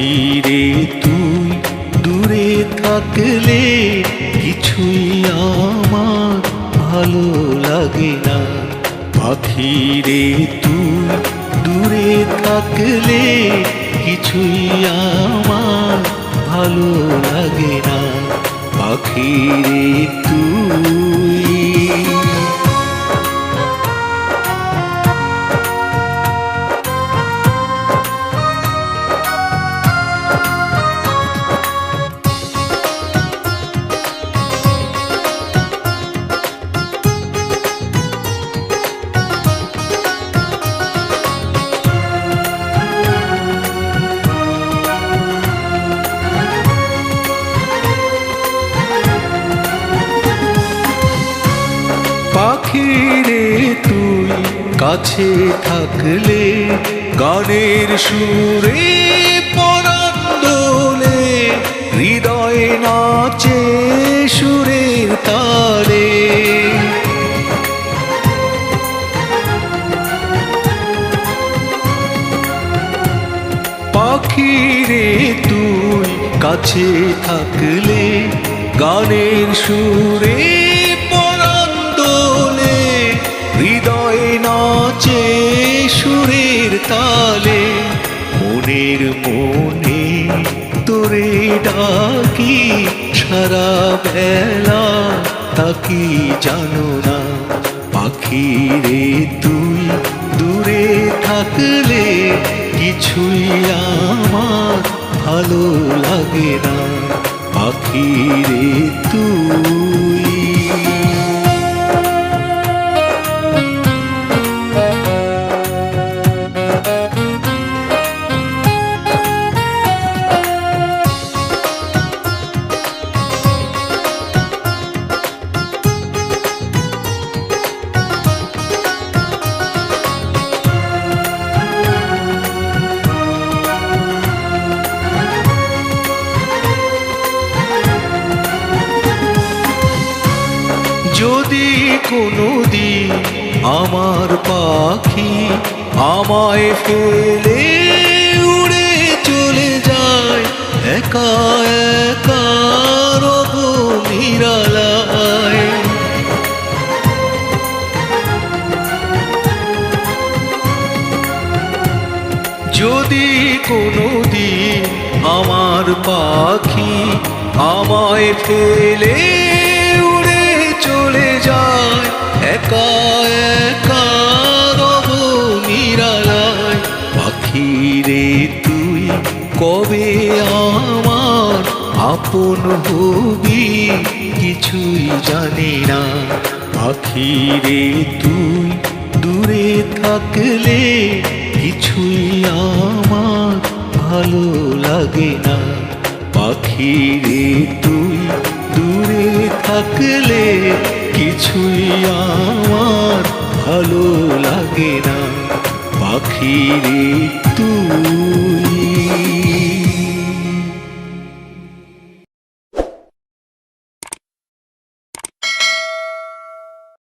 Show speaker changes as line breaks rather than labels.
পাখি রে তুই দূরে থাকলে কিছুই আমার ভালো লাগে না। পাখি রে তুই দূরে থাকলে কিছুই আমার ভালো লাগে না। পাখি রে তুই পাখি রে তুই কাছে থাকলে গানের সুরে পরাণ দোলে, হৃদয়ে নাচে সুরের তালে। পাখি রে তুই কাছে থাকলে গানের সুরে হৃদয়ে নাচে সুরের তালে। মনের মনে তোরে ডাকি সারা বেলা তাকি জানো না। পাখি রে তুই দূরে থাকলে কিছুই আমার ভালো লাগে না। পাখি রে তুই যদি কোনোদিন আমার পাখি আমায় ফেলে উড়ে চলে যায়, একা একা রব নিরালায়। যদি কোনোদিন আমার পাখি আমায় ফেলে চলে যায়, একা একা রব নিরালায়। পাখি রে তুই কবে আমার আপন হবি কিছুই জানি না। পাখি রে তুই দূরে থাকলে কিছুই আমার ভালো লাগে না। পাখি রে তুই দূরে থাকলে কিছুই আমার ভালো লাগে না। পাখি রে তুই